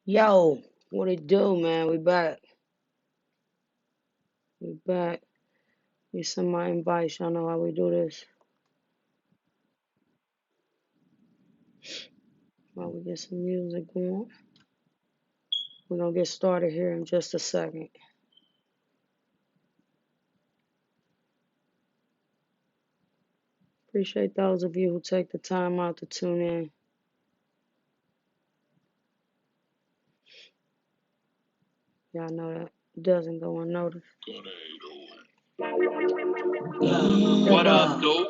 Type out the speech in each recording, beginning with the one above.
Yo, what it do, man? We back. We back. We send my invites. Y'all know how we do this. While we get some music going, we're gonna get started here in just a second. Appreciate those of you who take the time out to tune in. Y'all know that doesn't go unnoticed. What up, dude?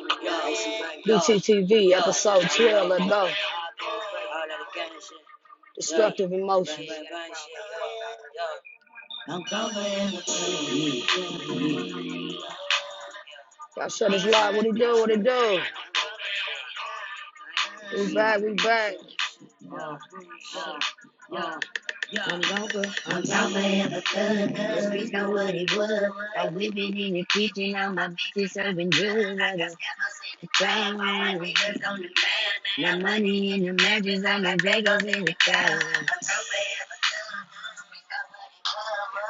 BTTV episode 12. Let's go. Destructive emotions. Y'all shut this live. What it do? What it do? We back. We back. I'm down for the thug. The streets know what it was. I'm whipping in the kitchen. All my bitches serving drugs. I got crown. My money in the mattress. All my Dragos in the car.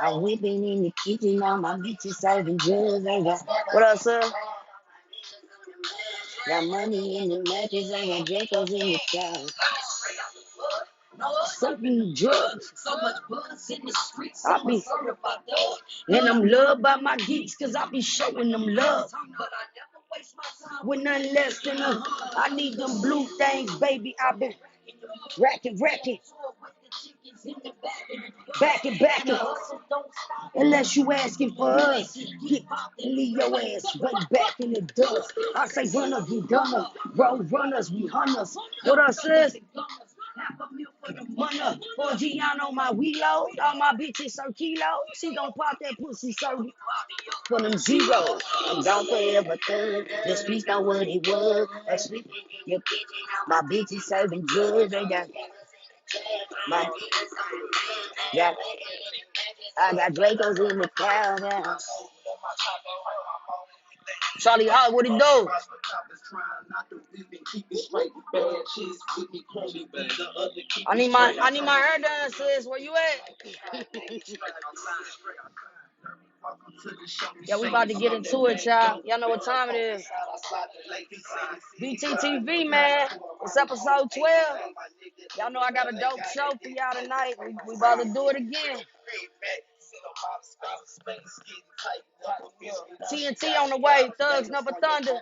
I'm whipping in the kitchen. All my bitches serving drugs. I got what up, sir? Got money in the mattress. I got Dragos in the car. Serving drugs. So much buzz in the streets. I be and I'm loved by my geeks, cause I be showing them love. With nothing less than I need them blue things, baby. I been racking, backing. Unless you asking for us, get and leave your ass right back in the dust. I say runners, we gunners, road runners, we hunters. What I says? Runner, 4G on my wheelo, all my bitches so kilo. She gon' pop that pussy so for them zeros. I'm down for everything. The streets know what it was. A sleep in your kitchen. My bitches serving drugs. They got my yeah. I got Dracos in the crowd now. Charlie Hart, what it do? I need my hair done, sis. Where you at? Yeah, we about to get into it, y'all. Y'all know what time it is. BTTV, man. It's episode 12. Y'all know I got a dope show for y'all tonight. We about to do it again. TNT on the way. Thugs Number Thunder.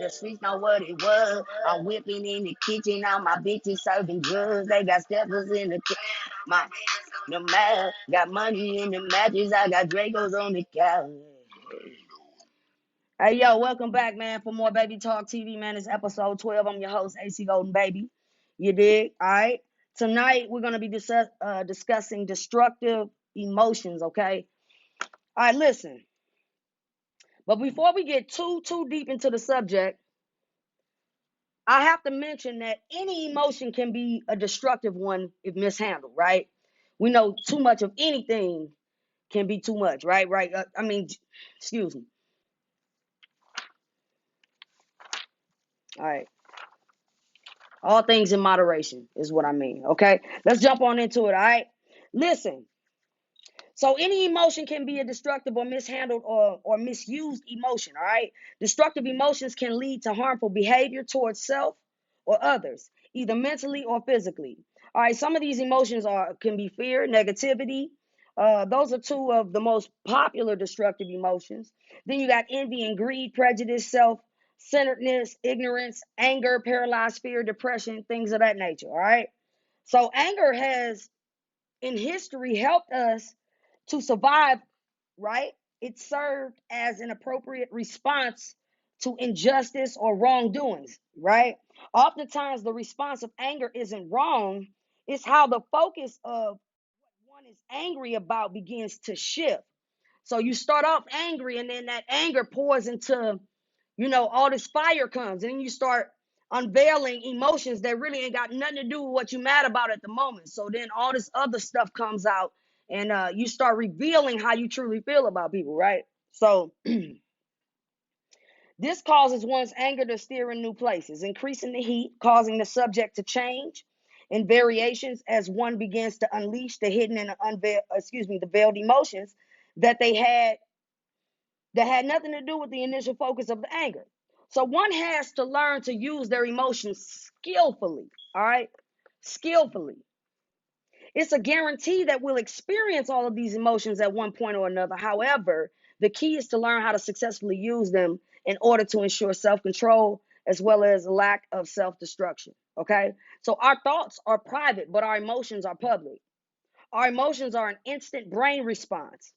The streets know what it was. I'm whipping in the kitchen. All my bitches serving drugs. They got steppers in the my the man got money in the mattress. I got Dracos on the couch. Hey, yo, welcome back, man, for more Baby Talk TV, man. It's episode 12. I'm your host, AC Golden Baby. You dig? All right? Tonight, we're going to be discussing destructive emotions, okay? All right, listen. But before we get too deep into the subject, I have to mention that any emotion can be a destructive one if mishandled, right? We know too much of anything can be too much, right? Right? Excuse me. All right. All things in moderation is what I mean, okay? Let's jump on into it, all right? Listen. So any emotion can be a destructive or mishandled or misused emotion, all right? Destructive emotions can lead to harmful behavior towards self or others, either mentally or physically. All right, some of these emotions can be fear, negativity. Those are two of the most popular destructive emotions. Then you got envy and greed, prejudice, self-centeredness, ignorance, anger, paralyzed fear, depression, things of that nature, all right? So anger has, in history, helped us to survive, right? It served as an appropriate response to injustice or wrongdoings, right? Oftentimes, the response of anger isn't wrong, it's how the focus of what one is angry about begins to shift. So you start off angry, and then that anger pours into, all this fire comes, and then you start unveiling emotions that really ain't got nothing to do with what you're mad about at the moment. So then all this other stuff comes out, and you start revealing how you truly feel about people, right? So This causes one's anger to steer in new places, increasing the heat, causing the subject to change in variations as one begins to unleash the hidden and the veiled emotions that they had that had nothing to do with the initial focus of the anger. So one has to learn to use their emotions skillfully, all right? Skillfully. It's a guarantee that we'll experience all of these emotions at one point or another. However, the key is to learn how to successfully use them in order to ensure self-control as well as lack of self-destruction. Okay? So our thoughts are private, but our emotions are public. Our emotions are an instant brain response.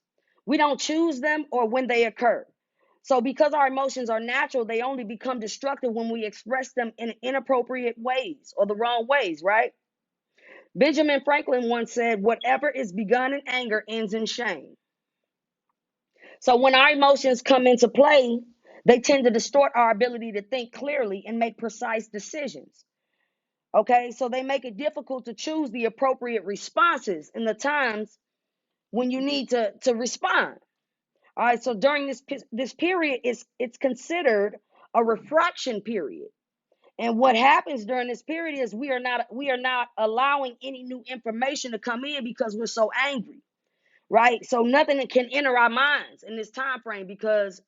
We don't choose them or when they occur. So because our emotions are natural, they only become destructive when we express them in inappropriate ways or the wrong ways, right? Benjamin Franklin once said, whatever is begun in anger ends in shame. So when our emotions come into play, they tend to distort our ability to think clearly and make precise decisions. Okay, so they make it difficult to choose the appropriate responses in the times when you need to respond. All right, so during this period, it's considered a refraction period. And what happens during this period is we are not allowing any new information to come in because we're so angry, right? So nothing can enter our minds in this time frame because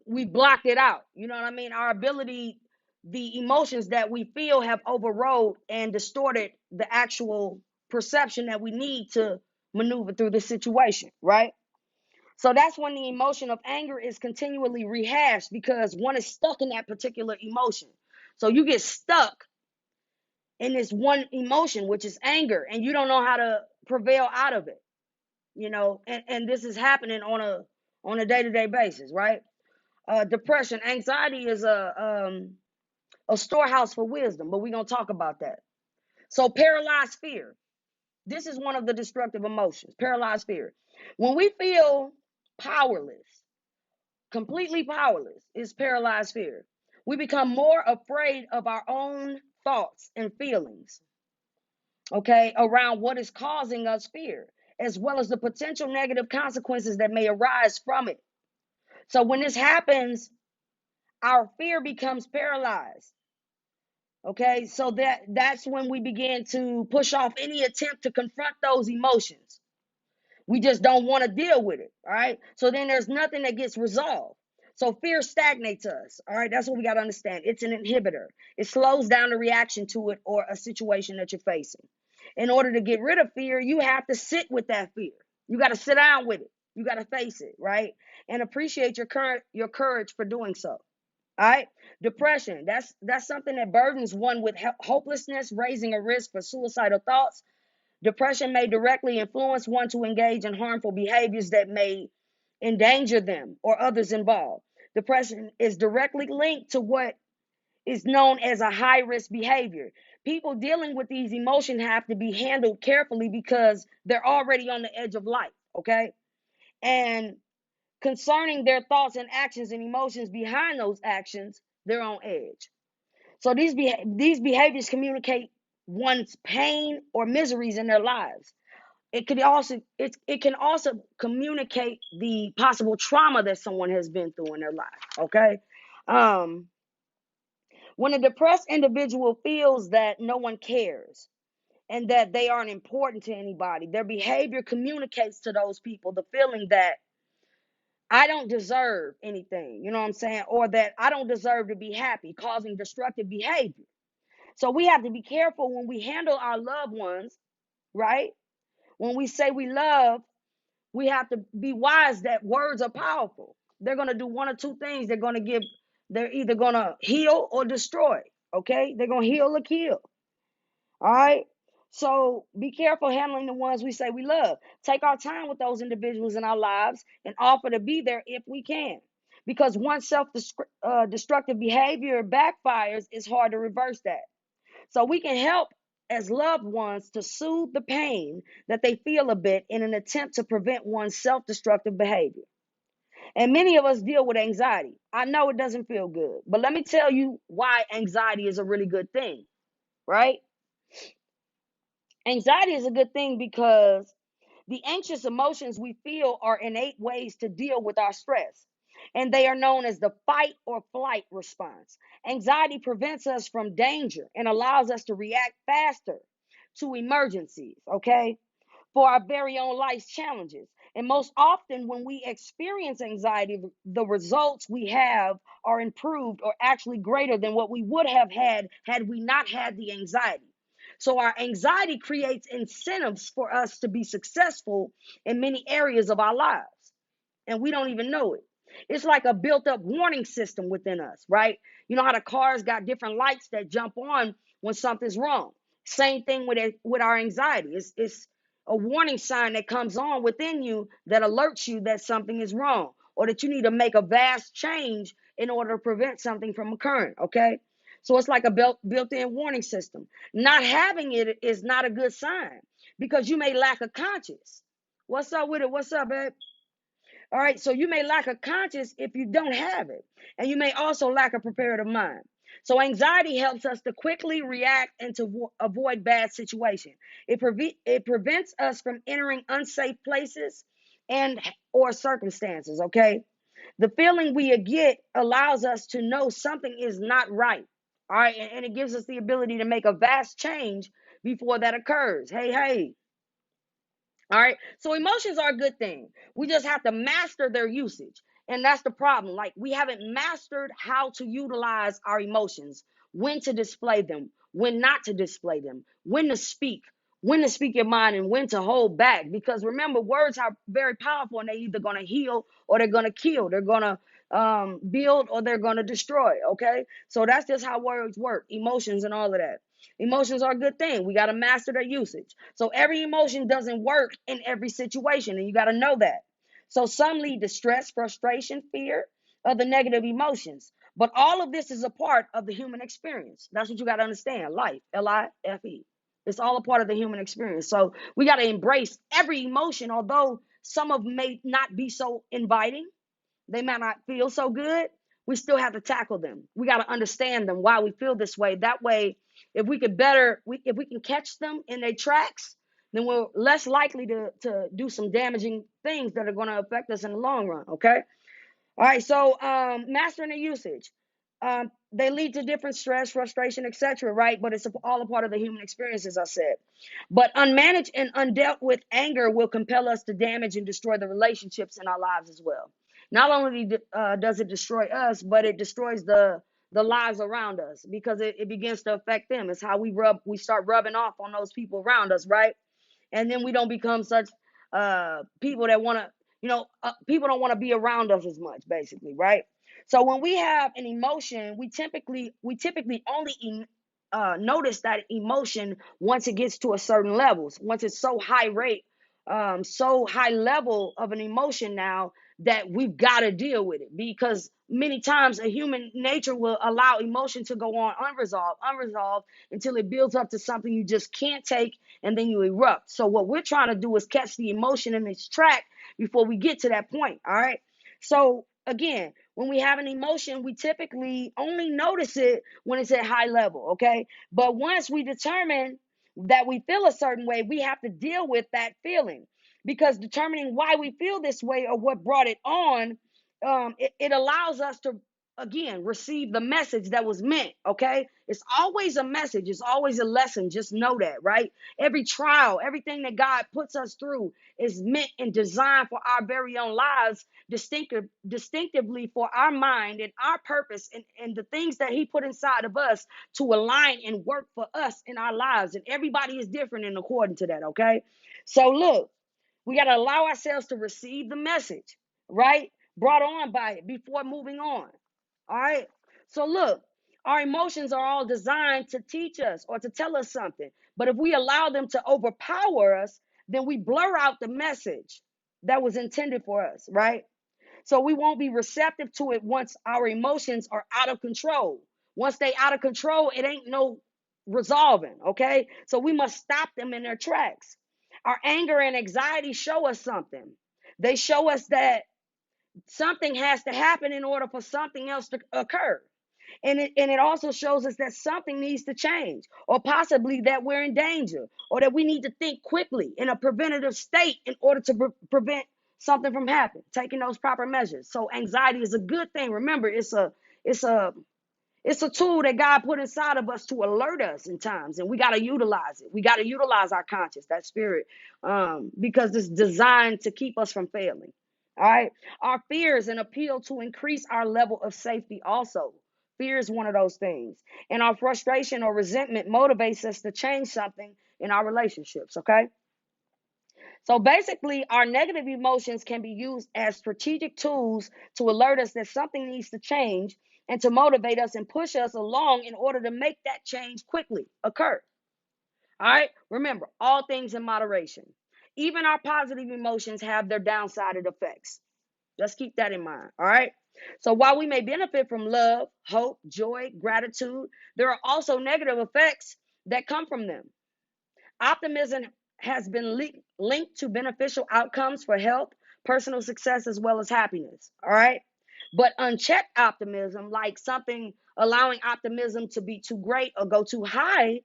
we blocked it out. You know what I mean? Our ability, the emotions that we feel have overrode and distorted the actual perception that we need to maneuver through the situation, right? So that's when the emotion of anger is continually rehashed because one is stuck in that particular emotion. So you get stuck in this one emotion, which is anger, and you don't know how to prevail out of it, and this is happening on a day-to-day basis, right? Depression, anxiety is a storehouse for wisdom, but we're gonna talk about that. So paralyzed fear. This is one of the destructive emotions, paralyzed fear. When we feel powerless, completely powerless, is paralyzed fear. We become more afraid of our own thoughts and feelings, okay, around what is causing us fear, as well as the potential negative consequences that may arise from it. So when this happens, our fear becomes paralyzed. Okay, so that's when we begin to push off any attempt to confront those emotions. We just don't want to deal with it. All right. So then there's nothing that gets resolved. So fear stagnates us. All right. That's what we got to understand. It's an inhibitor. It slows down the reaction to it or a situation that you're facing. In order to get rid of fear, you have to sit with that fear. You got to sit down with it. You got to face it, right? And appreciate your courage for doing so. All right. Depression. That's something that burdens one with hopelessness, raising a risk for suicidal thoughts. Depression may directly influence one to engage in harmful behaviors that may endanger them or others involved. Depression is directly linked to what is known as a high risk behavior. People dealing with these emotions have to be handled carefully because they're already on the edge of life, okay? And concerning their thoughts and actions and emotions behind those actions, they're on edge. So these behaviors communicate one's pain or miseries in their lives. It can also communicate the possible trauma that someone has been through in their life. Okay. um when a depressed individual feels that no one cares and that they aren't important to anybody, their behavior communicates to those people the feeling that I don't deserve anything, you know what I'm saying, or that I don't deserve to be happy, causing destructive behavior. So we have to be careful when we handle our loved ones, right? When we say we love, we have to be wise that words are powerful. They're going to do one or two things. They're either going to heal or destroy. Okay. They're going to heal or kill. All right. So be careful handling the ones we say we love. Take our time with those individuals in our lives and offer to be there if we can. Because once self-destructive behavior backfires, it's hard to reverse that. So we can help as loved ones to soothe the pain that they feel a bit in an attempt to prevent one's self-destructive behavior. And many of us deal with anxiety. I know it doesn't feel good, but let me tell you why anxiety is a really good thing, right? Anxiety is a good thing because the anxious emotions we feel are innate ways to deal with our stress. and they are known as the fight or flight response. Anxiety prevents us from danger and allows us to react faster to emergencies, okay, for our very own life's challenges. And most often, when we experience anxiety, the results we have are improved or actually greater than what we would have had we not had the anxiety. So, our anxiety creates incentives for us to be successful in many areas of our lives, and we don't even know it. It's like a built up warning system within us, right? You know how the cars got different lights that jump on when something's wrong. Same thing with it, with our anxiety. It's a warning sign that comes on within you that alerts you that something is wrong or that you need to make a vast change in order to prevent something from occurring, okay? So it's like a built-in warning system. Not having it is not a good sign because you may lack a conscience. What's up with it? What's up, babe? All right, so you may lack a conscience if you don't have it, and you may also lack a preparative mind. So anxiety helps us to quickly react and to avoid bad situations. It prevents us from entering unsafe places and or circumstances. Okay, the feeling we get allows us to know something is not right. All right, and it gives us the ability to make a vast change before that occurs. Hey, hey. All right. So emotions are a good thing. We just have to master their usage. And that's the problem. Like, we haven't mastered how to utilize our emotions, when to display them, when not to display them, when to speak your mind, and when to hold back. Because remember, words are very powerful, and they're either going to heal or they're going to kill. They're going to build or they're going to destroy. Okay. So that's just how words work, emotions and all of that. Emotions are a good thing. We got to master their usage. So every emotion doesn't work in every situation, and you got to know that. So some lead to stress, frustration, fear, other negative emotions. But all of this is a part of the human experience. That's what you got to understand. Life, Life. It's all a part of the human experience. So we got to embrace every emotion, although some of them may not be so inviting. They might not feel so good. We still have to tackle them. We got to understand them, why we feel this way. That way, if we could if we can catch them in their tracks, then we're less likely to do some damaging things that are going to affect us in the long run. Okay. All right, so mastering the usage. They lead to different stress, frustration, etc., right? But it's all a part of the human experience, as I said. But unmanaged and undealt with anger will compel us to damage and destroy the relationships in our lives as well. Not only does it destroy us, but it destroys the lives around us, because it begins to affect them. It's how we start rubbing off on those people around us, right? And then we don't become such people that want to, people don't want to be around us as much, basically, right? So when we have an emotion, we typically only notice that emotion once it gets to a certain levels, once it's so high rate, so high level of an emotion now that we've got to deal with it, because many times a human nature will allow emotion to go on unresolved until it builds up to something you just can't take, and then you erupt. So what we're trying to do is catch the emotion in its track before we get to that point. All right. So again, when we have an emotion, we typically only notice it when it's at high level. Okay. But once we determine that we feel a certain way, we have to deal with that feeling, because determining why we feel this way or what brought it on, it allows us to, again, receive the message that was meant. Okay. It's always a message. It's always a lesson. Just know that, right? Every trial, everything that God puts us through is meant and designed for our very own lives, distinctively for our mind and our purpose, and the things that he put inside of us to align and work for us in our lives. And everybody is different in according to that. Okay. So look, we got to allow ourselves to receive the message, right? Brought on by it before moving on. All right. So look, our emotions are all designed to teach us or to tell us something. But if we allow them to overpower us, then we blur out the message that was intended for us, right? So we won't be receptive to it once our emotions are out of control. Once they out of control, it ain't no resolving, okay? So we must stop them in their tracks. Our anger and anxiety show us something. They show us that something has to happen in order for something else to occur. And it also shows us that something needs to change, or possibly that we're in danger, or that we need to think quickly in a preventative state in order to prevent something from happening, taking those proper measures. So anxiety is a good thing. Remember, it's a it's a tool that God put inside of us to alert us in times, and we got to utilize it. We got to utilize our conscience, that spirit, because it's designed to keep us from failing. All right. Our fear is an appeal to increase our level of safety also. Fear is one of those things. And our frustration or resentment motivates us to change something in our relationships. Okay. So basically, our negative emotions can be used as strategic tools to alert us that something needs to change and to motivate us and push us along in order to make that change quickly occur. All right. Remember, all things in moderation. Even our positive emotions have their downside effects. Let's keep that in mind. All right. So while we may benefit from love, hope, joy, gratitude, there are also negative effects that come from them. Optimism has been linked to beneficial outcomes for health, personal success, as well as happiness. All right. But unchecked optimism, like something allowing optimism to be too great or go too high,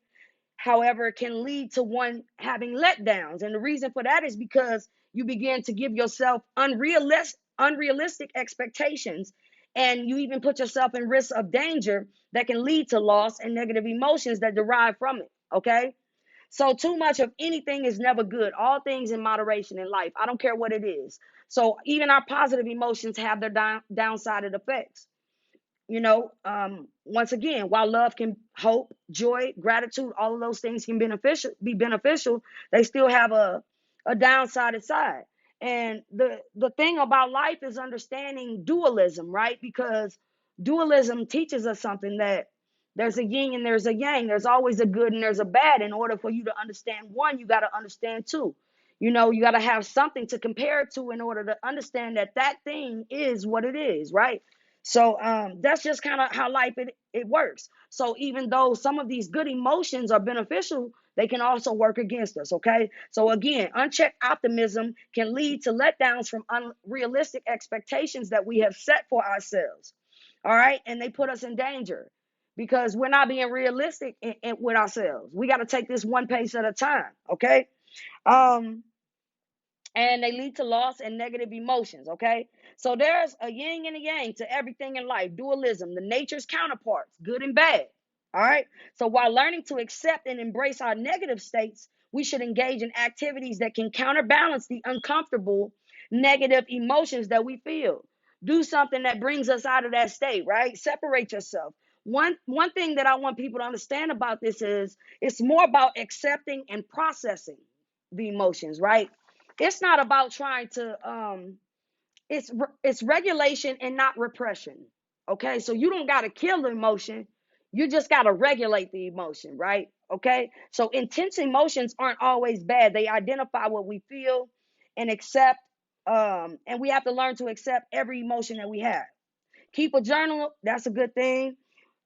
however, can lead to one having letdowns. And the reason for that is because you begin to give yourself unrealistic expectations, and you even put yourself in risk of danger that can lead to loss and negative emotions that derive from it. Okay. So too much of anything is never good. All things in moderation in life. I don't care what it is. So even our positive emotions have their downside effects. Once again, while love can hope, joy, gratitude, all of those things can be beneficial, they still have a downside side. And the thing about life is understanding dualism, right? Because dualism teaches us something, that there's a yin and there's a yang. There's always a good and there's a bad. In order for you to understand one, you got to understand two. You got to have something to compare it to in order to understand that that thing is what it is, right? So that's just kind of how life it works. So even though some of these good emotions are beneficial, they can also work against us. Okay. So again, unchecked optimism can lead to letdowns from unrealistic expectations that we have set for ourselves. All right. And they put us in danger because we're not being realistic with ourselves. We got to take this one pace at a time. Okay. Um, and they lead to loss and negative emotions. Okay. So there's a yin and a yang to everything in life. Dualism, the nature's counterparts, good and bad. All right. So while learning to accept and embrace our negative states, we should engage in activities that can counterbalance the uncomfortable negative emotions that we feel. Do something that brings us out of that state, right? Separate yourself. One thing that I want people to understand about this is it's more about accepting and processing the emotions, right? It's not about trying to it's regulation and not repression. Okay, so you don't got to kill the emotion, you just got to regulate the emotion, right? Okay, so intense emotions aren't always bad. They identify what we feel and accept, and we have to learn to accept every emotion that we have. Keep a journal, that's a good thing.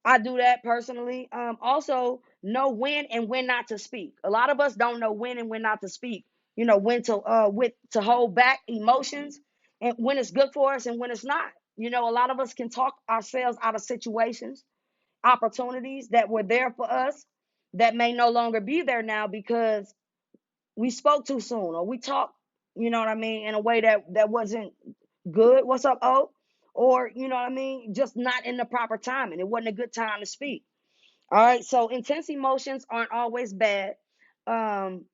I do that personally. Also, know when and when not to speak. A lot of us don't know when and when not to speak. When to hold back emotions, and when it's good for us and when it's not. A lot of us can talk ourselves out of situations, opportunities that were there for us that may no longer be there now because we spoke too soon, or we talked, what I mean, in a way that wasn't good. What's up, O? Or, what I mean, just not in the proper timing. It wasn't a good time to speak. All right. So intense emotions aren't always bad. Um,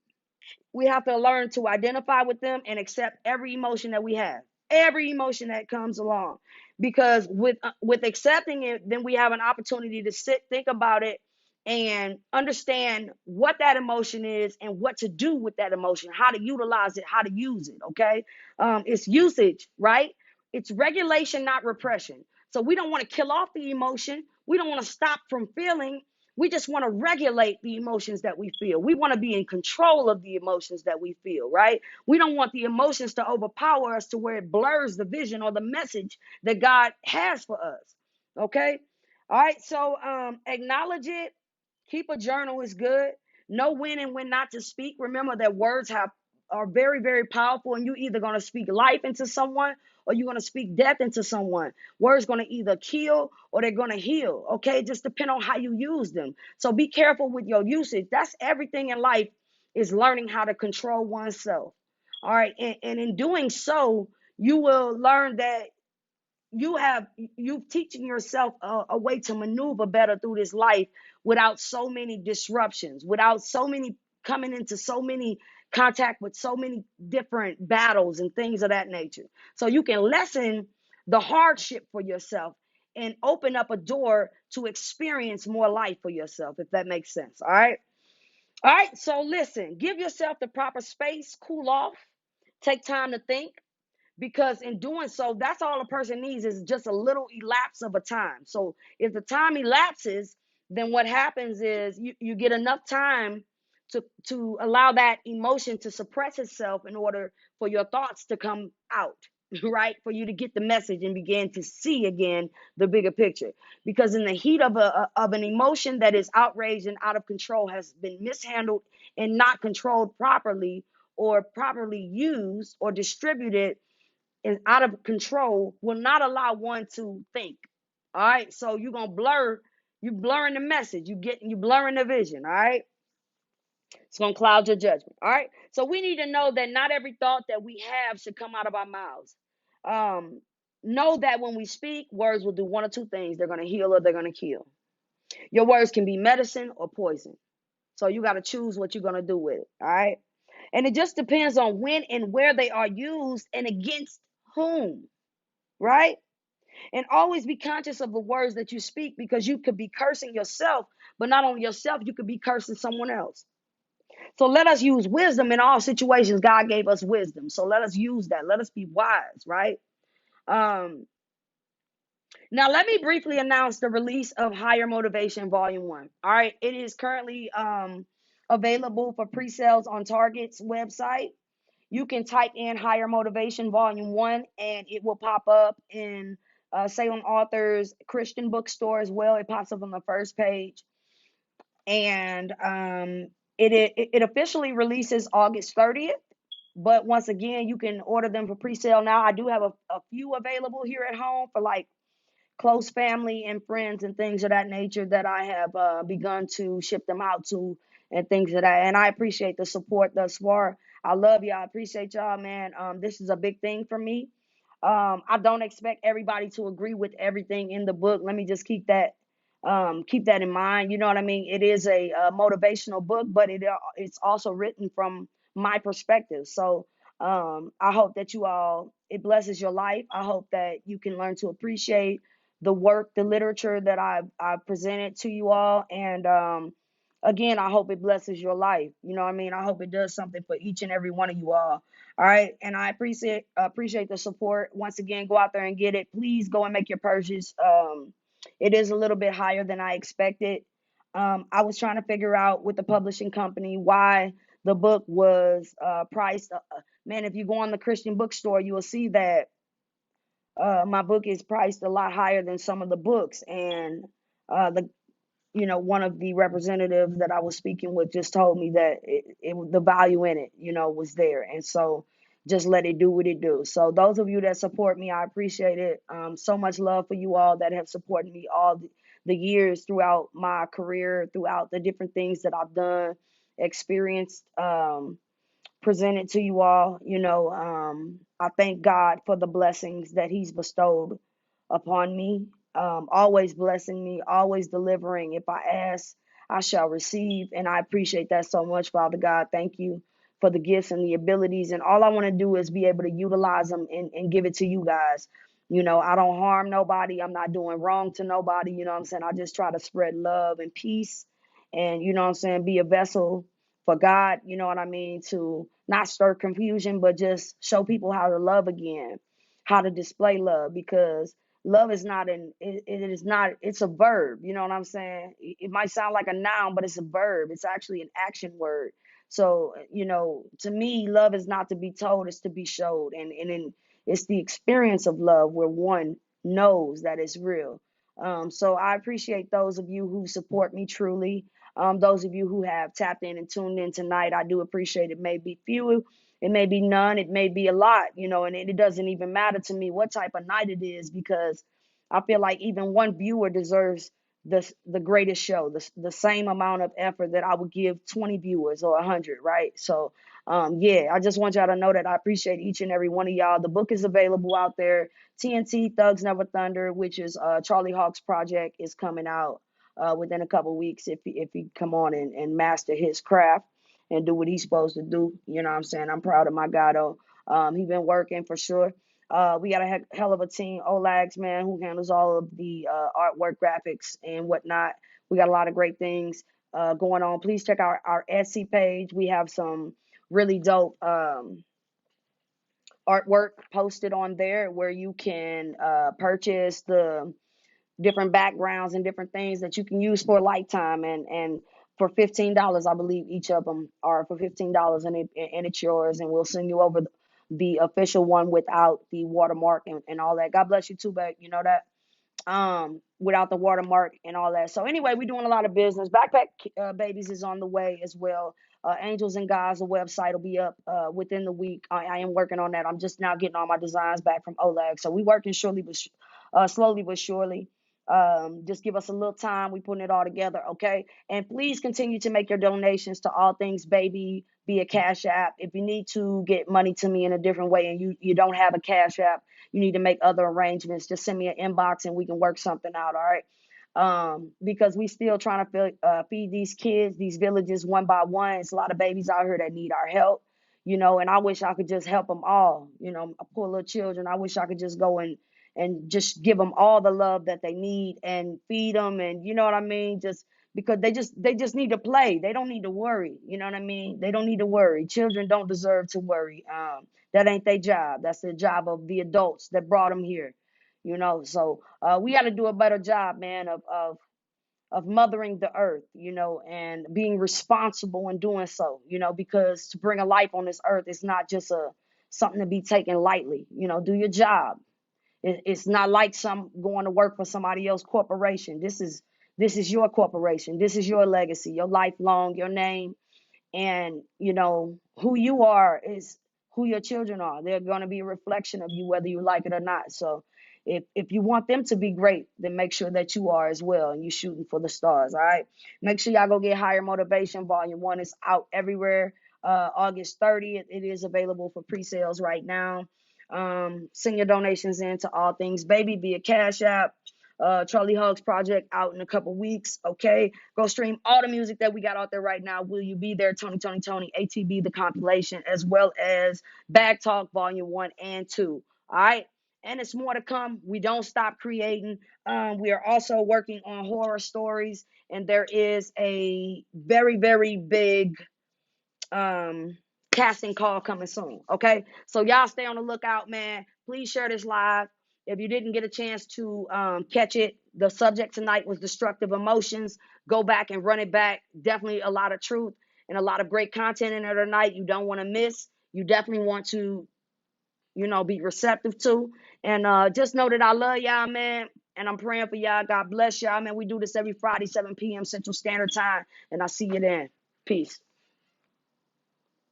we have to learn to identify with them and accept every emotion that we have, every emotion that comes along, because with accepting it, then we have an opportunity to think about it, and understand what that emotion is and what to do with that emotion, how to utilize it, how to use it. Okay. It's usage, right? It's regulation, not repression. So we don't want to kill off the emotion, we don't want to stop from feeling. We just want to regulate the emotions that we feel. We want to be in control of the emotions that we feel, right? We don't want the emotions to overpower us to where it blurs the vision or the message that God has for us. Okay? All right. So acknowledge it. Keep a journal is good. Know when and when not to speak. Remember that words are very, very powerful, and you're either going to speak life into someone or you're going to speak death into someone. Words going to either kill or they're going to heal. Okay, just depend on how you use them. So be careful with your usage. That's everything in life, is learning how to control oneself. All right. And in doing so, you will learn that you teaching yourself a way to maneuver better through this life without so many disruptions, without so many coming into so many contact with so many different battles and things of that nature. So you can lessen the hardship for yourself and open up a door to experience more life for yourself, if that makes sense. All right. All right. So listen, give yourself the proper space, cool off, take time to think, because in doing so, that's all a person needs is just a little elapse of a time. So if the time elapses, then what happens is you get enough time to allow that emotion to suppress itself in order for your thoughts to come out, right? For you to get the message and begin to see again the bigger picture. Because in the heat of an emotion that is outraged and out of control, has been mishandled and not controlled properly, or properly used or distributed, is out of control, will not allow one to think. All right. So you're gonna you blurring the message, you blurring the vision. All right. It's gonna cloud your judgment. All right. So we need to know that not every thought that we have should come out of our mouths. Um, know that when we speak, words will do one or two things. They're gonna heal or they're gonna kill. Your words can be medicine or poison. So you gotta choose what you're gonna do with it. All right. And it just depends on when and where they are used and against whom. Right. And always be conscious of the words that you speak, because you could be cursing yourself, but not only yourself, you could be cursing someone else. So let us use wisdom in all situations. God gave us wisdom. So let us use that. Let us be wise, right? Um, Now, let me briefly announce the release of Higher Motivation Volume 1. All right. It is currently available for pre sales on Target's website. You can type in Higher Motivation Volume 1 and it will pop up in Salem Authors Christian bookstore as well. It pops up on the first page. And it officially releases August 30th. But once again, you can order them for pre-sale now. I do have a few available here at home for like close family and friends and things of that nature that I have begun to ship them out to, and things of that. And I appreciate the support thus far. I love y'all. I appreciate y'all, man. This is a big thing for me. I don't expect everybody to agree with everything in the book. Let me just keep that in mind. You know what I mean? It is a motivational book, but it's also written from my perspective. So I hope that it blesses your life. I hope that you can learn to appreciate the work, the literature that I've presented to you all. And again, I hope it blesses your life. You know what I mean? I hope it does something for each and every one of you all. All right. And I appreciate the support. Once again, go out there and get it. Please go and make your purchase. It is a little bit higher than I expected. I was trying to figure out with the publishing company why the book was priced. Man, if you go on the Christian bookstore, you will see that my book is priced a lot higher than some of the books. And the one of the representatives that I was speaking with just told me that the value in it, was there. And so just let it do what it do. So those of you that support me, I appreciate it. So much love for you all that have supported me all the years throughout my career, throughout the different things that I've done, experienced, presented to you all. I thank God for the blessings that He's bestowed upon me, always blessing me, always delivering. If I ask, I shall receive. And I appreciate that so much, Father God. Thank you for the gifts and the abilities. And all I want to do is be able to utilize them and give it to you guys. I don't harm nobody. I'm not doing wrong to nobody. You know what I'm saying? I just try to spread love and peace and, you know what I'm saying, be a vessel for God, you know what I mean, to not stir confusion, but just show people how to love again, how to display love, because love is not it is not, it's a verb. You know what I'm saying? It might sound like a noun, but it's a verb. It's actually an action word. So, to me, love is not to be told, it's to be showed. And it's the experience of love where one knows that it's real. So I appreciate those of you who support me truly. Those of you who have tapped in and tuned in tonight, I do appreciate it. It may be few, it may be none, it may be a lot, and it doesn't even matter to me what type of night it is, because I feel like even one viewer deserves the greatest show, the same amount of effort that I would give 20 viewers or 100, right? So Yeah, I just want y'all to know that I appreciate each and every one of y'all. The book is available out there. TNT Thugs Never Thunder, which is Charlie Hawk's project, is coming out within a couple weeks if he come on and master his craft and do what he's supposed to do. You know what I'm saying? I'm proud of my guy though. He been working for sure. We got a hell of a team. Olags, man, who handles all of the artwork, graphics, and whatnot. We got a lot of great things going on. Please check out our Etsy page. We have some really dope artwork posted on there where you can purchase the different backgrounds and different things that you can use for a lifetime, and for $15, I believe each of them are for $15, and it's yours, and we'll send you over the official one without the watermark and all that. God bless you too, babe. You know that, without the watermark and all that. So anyway, we're doing a lot of business. Backpack Babies is on the way as well. Angels and Guys, the website will be up within the week. I am working on that. I'm just now getting all my designs back from Oleg. So we working slowly but surely. Just give us a little time. We putting it all together, okay? And please continue to make your donations to All Things Baby via Cash App. If you need to get money to me in a different way and you don't have a Cash App, you need to make other arrangements, just send me an inbox and we can work something out, all right? Because we still trying to feed these kids, these villages one by one. It's a lot of babies out here that need our help, and I wish I could just help them all. Poor little children. I wish I could just go and just give them all the love that they need and feed them, and you know what I mean? Just because they just need to play. They don't need to worry. You know what I mean? They don't need to worry. Children don't deserve to worry. That ain't their job. That's the job of the adults that brought them here. So we got to do a better job, man, of mothering the earth, and being responsible in doing so, because to bring a life on this earth is not just something to be taken lightly. Do your job. It's not like some going to work for somebody else's corporation. This is your corporation. This is your legacy, your lifelong, your name. And who you are is who your children are. They're going to be a reflection of you, whether you like it or not. So if you want them to be great, then make sure that you are as well, and you're shooting for the stars. All right, make sure y'all go get Higher Motivation Volume 1. Is out everywhere. August 30th, it is available for pre-sales right now. Send your donations in to All Things Baby via Cash App. Charlie Hugs project out in a couple weeks. Okay, go stream all the music that we got out there right now. Will You Be There? Tony, Tony, Tony, ATB, the compilation, as well as Bag Talk Volume 1 and 2. All right, and it's more to come. We don't stop creating. We are also working on horror stories, and there is a very, very big casting call coming soon. Okay, so y'all stay on the lookout, man. Please share this live. If you didn't get a chance to catch it, the subject tonight was destructive emotions. Go back and run it back. Definitely a lot of truth and a lot of great content in there tonight. You don't want to miss. You definitely want to be receptive to. And just know that I love y'all, man. And I'm praying for y'all. God bless y'all, man. We do this every Friday, 7 p.m. Central Standard Time. And I'll see you then. Peace.